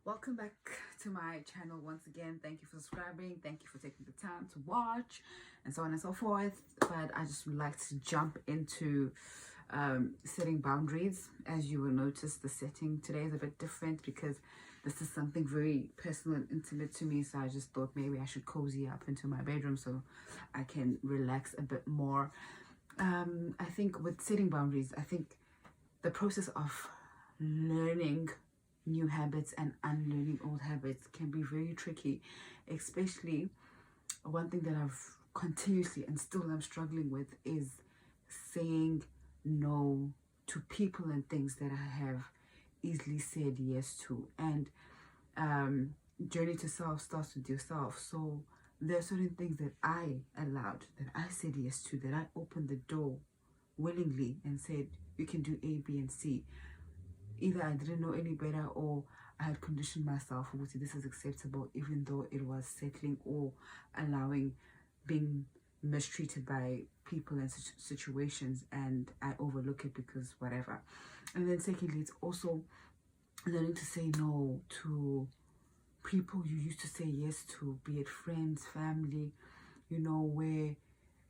Welcome back to my channel once again. Thank you for subscribing. Thank you for taking the time to watch and so on and so forth. But I just would like to jump into setting boundaries. As you will notice, the setting today is a bit different because this is something very personal and intimate to me. So I just thought maybe I should cozy up into my bedroom so I can relax a bit more. I think with setting boundaries, I think the process of learning new habits and unlearning old habits can be very tricky, especially one thing that I've continuously and still I'm struggling with is saying no to people and things that I have easily said yes to. And journey to self starts with yourself. So there are certain things that I allowed, that I said yes to, that I opened the door willingly and said you can do A, B, and C. Either I didn't know any better or I had conditioned myself with this is acceptable, even though it was settling or allowing being mistreated by people and situations, and I overlook it because whatever. And then secondly, it's also learning to say no to people you used to say yes to, be it friends, family, where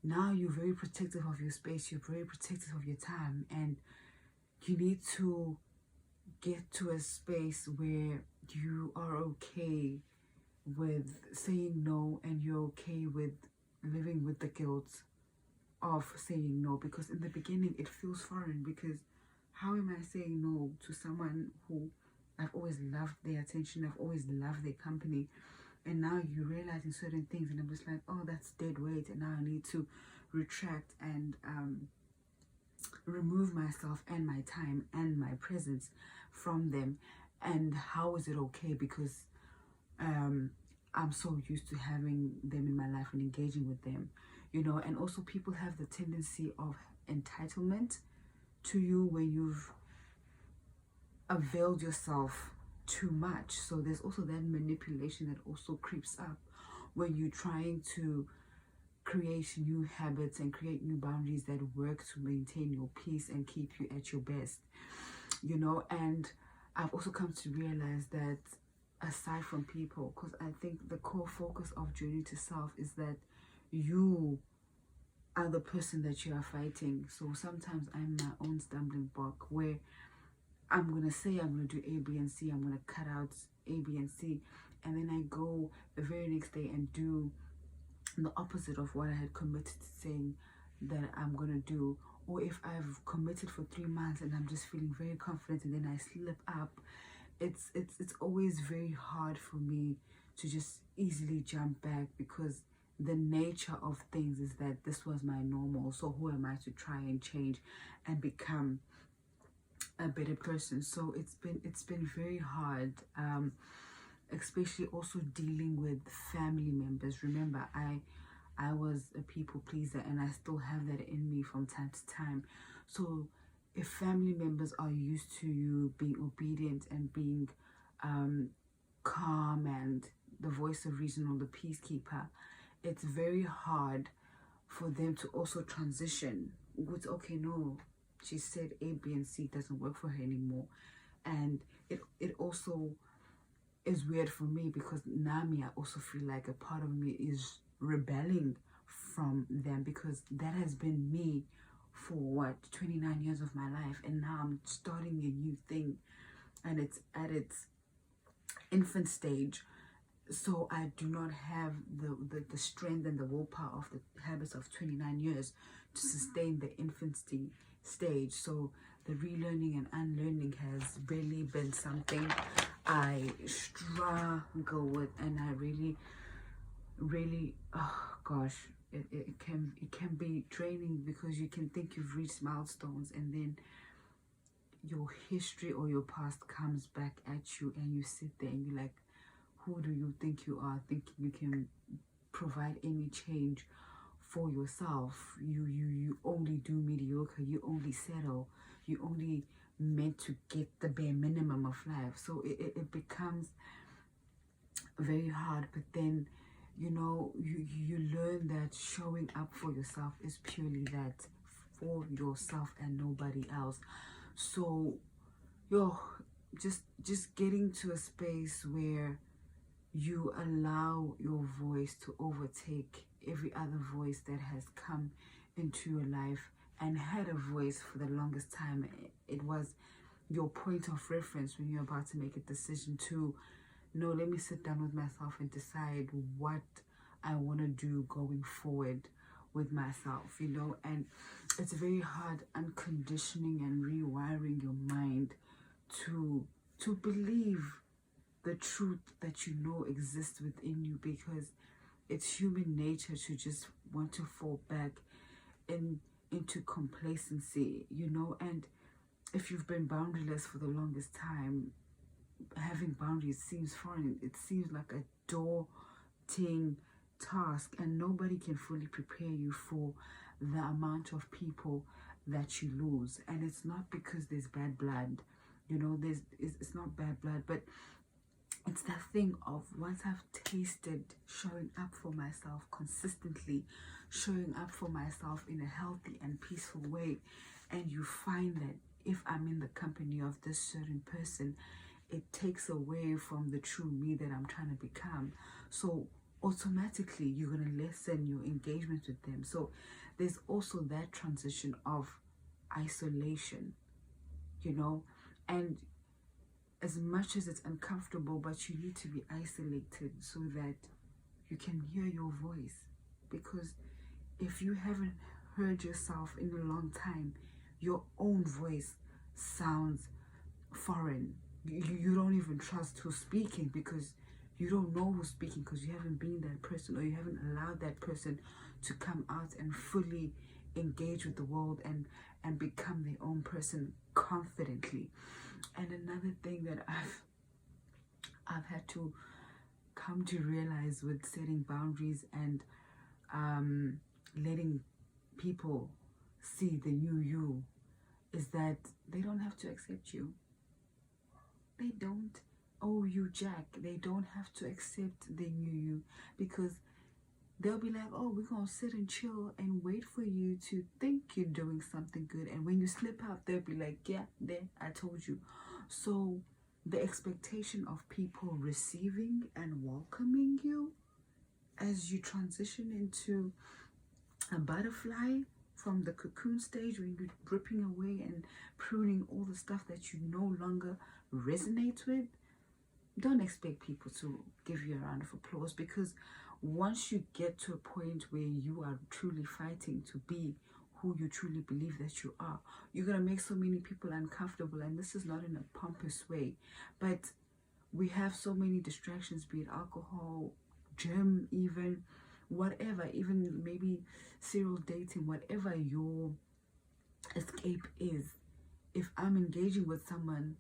now you're very protective of your space, you're very protective of your time, and you need to get to a space where you are okay with saying no and you're okay with living with the guilt of saying no, because in the beginning it feels foreign, because how am I saying no to someone who I've always loved their attention, I've always loved their company, and now you're realizing certain things and I'm just like, oh, that's dead weight, and now I need to retract and remove myself and my time and my presence from them. And how is it okay? Because I'm so used to having them in my life and engaging with them, and also people have the tendency of entitlement to you when you've availed yourself too much. So there's also that manipulation that also creeps up when you're trying to create new habits and create new boundaries that work to maintain your peace and keep you at your best, and I've also come to realize that aside from people, because I think the core focus of journey to self is that you are the person that you are fighting. So sometimes I'm my own stumbling block where I'm gonna say I'm gonna do A, B, and C, I'm gonna cut out A, B, and C, and then I go the very next day and do the opposite of what I had committed to saying that I'm gonna do. Or if I've committed for 3 months and I'm just feeling very confident and then I slip up, it's always very hard for me to just easily jump back, because the nature of things is that this was my normal. So who am I to try and change and become a better person? So it's been very hard, especially also dealing with family members. Remember, I was a people pleaser and I still have that in me from time to time. So if family members are used to you being obedient and being calm and the voice of reason or the peacekeeper, it's very hard for them to also transition with, okay, no, she said A, B, and C doesn't work for her anymore. And it also is weird for me, because Nami, I also feel like a part of me is rebelling from them, because that has been me for what, 29 years of my life, and now I'm starting a new thing and it's at its infant stage. So I do not have the strength and the willpower of the habits of 29 years to sustain the infancy stage. So the relearning and unlearning has really been something I struggle with, and I really, oh gosh, it can be draining, because you can think you've reached milestones and then your history or your past comes back at you and you sit there and you're like, who do you think you are, thinking you can provide any change for yourself? You only do mediocre, you only settle, you only meant to get the bare minimum of life. So it becomes very hard. But then you learn that showing up for yourself is purely that, for yourself and nobody else. So just getting to a space where you allow your voice to overtake every other voice that has come into your life and had a voice for the longest time. It was your point of reference when you're about to make a decision to, no, let me sit down with myself and decide what I want to do going forward with myself, you know. And it's very hard unconditioning and rewiring your mind to believe the truth that you know exists within you, because it's human nature to just want to fall back into complacency, you know. And if you've been boundaryless for the longest time, having boundaries seems foreign. It seems like a daunting task, and nobody can fully prepare you for the amount of people that you lose. And it's not because there's bad blood, you know. It's not bad blood, but it's that thing of, once I've tasted showing up for myself consistently, showing up for myself in a healthy and peaceful way, and you find that if I'm in the company of this certain person, it takes away from the true me that I'm trying to become. So automatically you're going to lessen your engagement with them. So there's also that transition of isolation, you know. And as much as it's uncomfortable, but you need to be isolated so that you can hear your voice. Because if you haven't heard yourself in a long time, your own voice sounds foreign. You don't even trust who's speaking, because you don't know who's speaking, because you haven't been that person, or you haven't allowed that person to come out and fully engage with the world and become their own person confidently. And another thing that I've had to come to realize with setting boundaries and letting people see the new you is that they don't have to accept you. They don't. Oh, you Jack. They don't have to accept the new you, because they'll be like, oh, we're going to sit and chill and wait for you to think you're doing something good. And when you slip out, they'll be like, yeah, there, I told you. So the expectation of people receiving and welcoming you as you transition into a butterfly from the cocoon stage, when you're ripping away and pruning all the stuff that you no longer resonate with, don't expect people to give you a round of applause, because once you get to a point where you are truly fighting to be who you truly believe that you are, you're going to make so many people uncomfortable. And this is not in a pompous way, but we have so many distractions, be it alcohol, gym, even whatever, even maybe serial dating, whatever your escape is. If I'm engaging with someone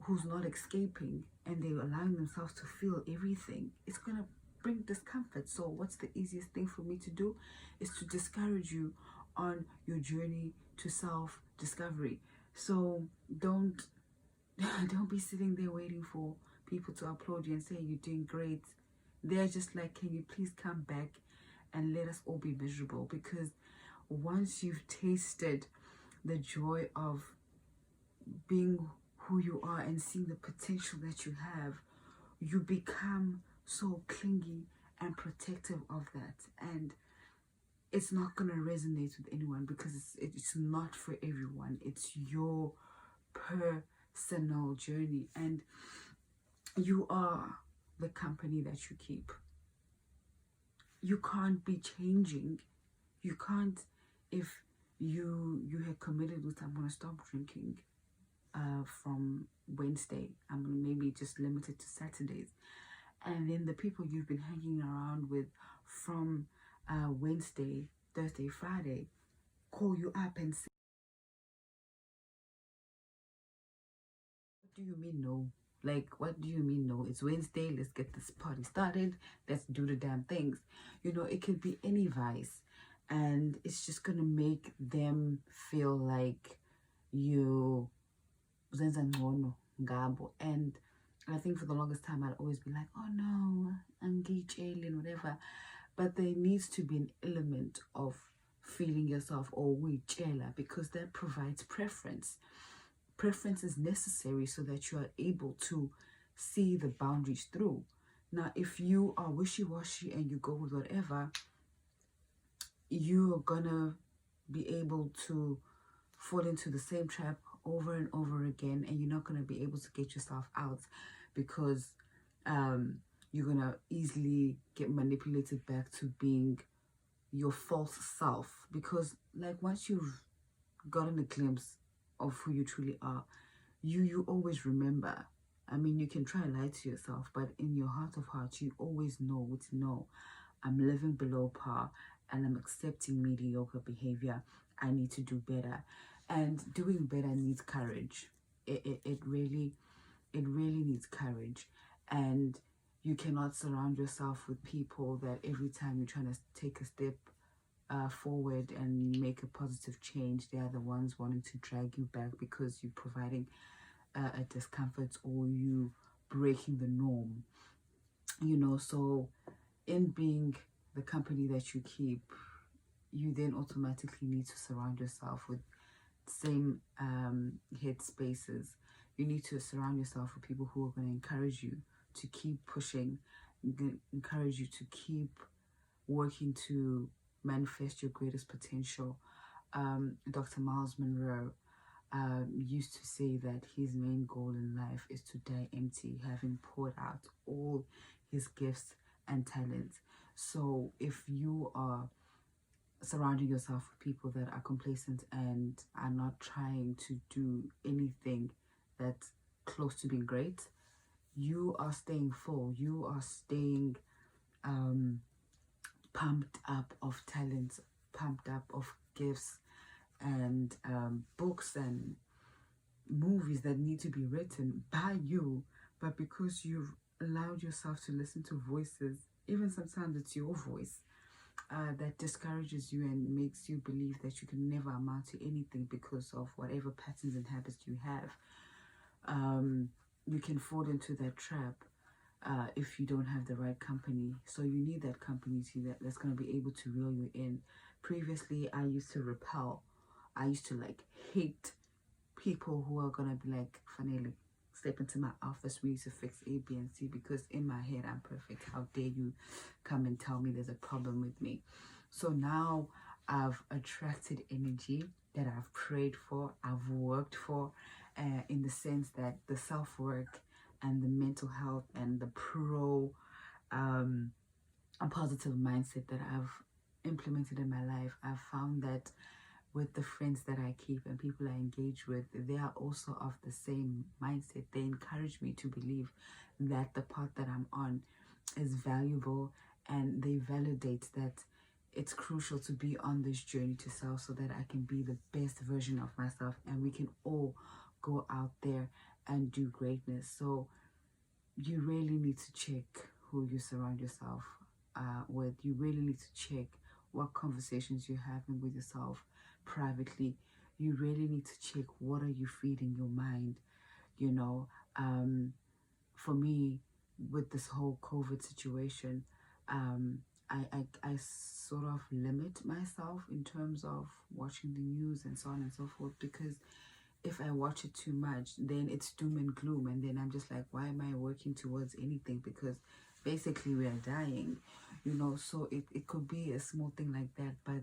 who's not escaping and they're allowing themselves to feel everything, it's going to bring discomfort. So what's the easiest thing for me to do is to discourage you on your journey to self-discovery. So don't be sitting there waiting for people to applaud you and say you're doing great. They're just like, can you please come back and let us all be miserable? Because once you've tasted the joy of being who you are and seeing the potential that you have, you become so clingy and protective of that. And it's not going to resonate with anyone, because it's not for everyone. It's your personal journey, and you are the company that you keep. You can't be changing. You can't, if you had committed with, I'm going to stop drinking from Wednesday, I'm going to maybe just limit it to Saturdays, and then the people you've been hanging around with from Wednesday, Thursday, Friday call you up and say, what do you mean no? Like, what do you mean no? It's Wednesday, let's get this party started, let's do the damn things. You know, it could be any vice, and it's just gonna make them feel like you zenza ngcono ngabo. And I think for the longest time I'd always be like, oh no, angitsheli and whatever. But there needs to be an element of feeling yourself or uyitshela, because that provides preference. preference is necessary so that you are able to see the boundaries through. Now, if you are wishy-washy and you go with whatever, you're gonna be able to fall into the same trap over and over again, and you're not gonna be able to get yourself out, because you're gonna easily get manipulated back to being your false self. Because like, once you've gotten a glimpse of who you truly are, you always remember. I mean, you can try and lie to yourself, but in your heart of hearts, you always know to know, I'm living below par and I'm accepting mediocre behavior. I need to do better. And doing better needs courage. It really needs courage. And you cannot surround yourself with people that every time you're trying to take a step forward and make a positive change, they are the ones wanting to drag you back because you're providing a discomfort, or you breaking the norm, you know. So in being the company that you keep, you then automatically need to surround yourself with same head spaces. You need to surround yourself with people who are going to encourage you to keep pushing, encourage you to keep working to manifest your greatest potential. Dr. Miles Monroe used to say that his main goal in life is to die empty, having poured out all his gifts and talents. So if you are surrounding yourself with people that are complacent and are not trying to do anything that's close to being great, you are staying full, you are staying pumped up of talents, pumped up of gifts, and books and movies that need to be written by you, but because you've allowed yourself to listen to voices, even sometimes it's your voice, that discourages you and makes you believe that you can never amount to anything because of whatever patterns and habits you have. You can fall into that trap if you don't have the right company. So you need that company that's going to be able to reel you in. Previously, I used to repel. I used to like hate people who are going to be like, finally, step into my office, we need to fix A, B, and C, because in my head, I'm perfect. How dare you come and tell me there's a problem with me? So now I've attracted energy that I've prayed for, I've worked for, in the sense that the self-work and the mental health and the a positive mindset that I've implemented in my life, I've found that with the friends that I keep and people I engage with, they are also of the same mindset. They encourage me to believe that the path that I'm on is valuable, and they validate that it's crucial to be on this journey to self so that I can be the best version of myself, and we can all go out there and do greatness. So you really need to check who you surround yourself with. You really need to check what conversations you're having with yourself privately. You really need to check what are you feeding your mind, you know. For me, with this whole COVID situation, I sort of limit myself in terms of watching the news and so on and so forth, because if I watch it too much, then it's doom and gloom, and then I'm just like, why am I working towards anything? Because basically we are dying, you know. So it could be a small thing like that, but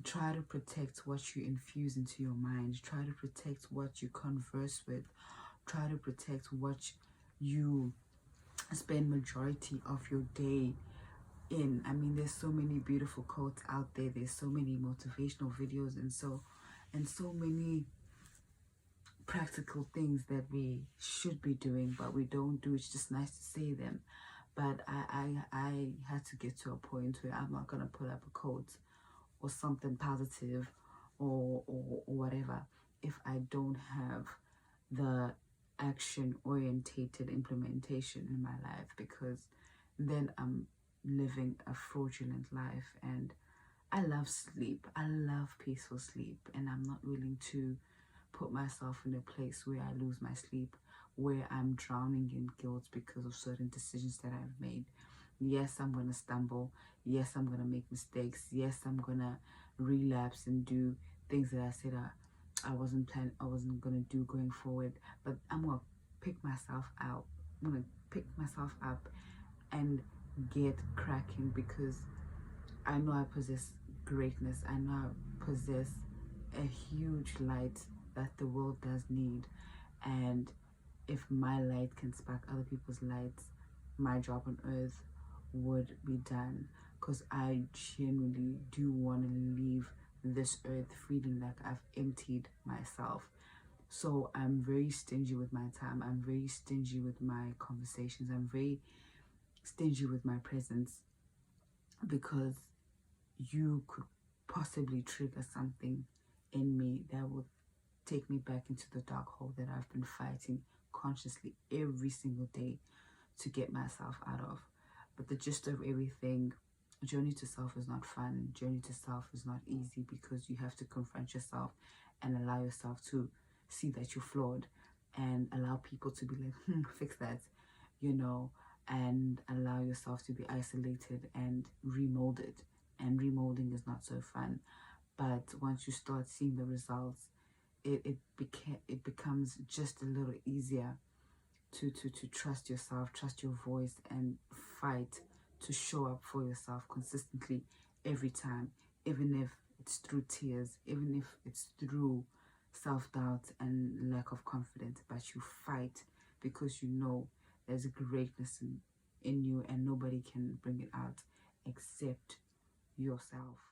try to protect what you infuse into your mind. Try to protect what you converse with. Try to protect what you spend majority of your day in. I mean, there's so many beautiful quotes out there. There's so many motivational videos, and so many practical things that we should be doing, but we don't do. It's just nice to say them. But I had to get to a point where I'm not gonna put up a quote or something positive or whatever if I don't have the action orientated implementation in my life, because then I'm living a fraudulent life. And I love sleep, I love peaceful sleep, and I'm not willing to put myself in a place where I lose my sleep, where I'm drowning in guilt because of certain decisions that I've made. Yes, I'm gonna stumble. Yes, I'm gonna make mistakes. Yes, I'm gonna relapse and do things that I said I wasn't gonna do going forward. But I'm gonna pick myself out. I'm gonna pick myself up and get cracking, because I know I possess greatness. I know I possess a huge light that the world does need. And if my light can spark other people's lights, my job on earth would be done. Because I genuinely do want to leave this earth feeling like I've emptied myself. So I'm very stingy with my time. I'm very stingy with my conversations. I'm very stingy with my presence, because you could possibly trigger something in me that will take me back into the dark hole that I've been fighting consciously every single day to get myself out of. But the gist of everything, journey to self is not fun. Journey to self is not easy, because you have to confront yourself and allow yourself to see that you're flawed, and allow people to be like, fix that, you know, and allow yourself to be isolated and remolded. And remolding is not so fun. But once you start seeing the results, it becomes just a little easier to trust yourself, trust your voice, and fight to show up for yourself consistently every time, even if it's through tears, even if it's through self-doubt and lack of confidence. But you fight, because you know there's a greatness in you, and nobody can bring it out except yourself.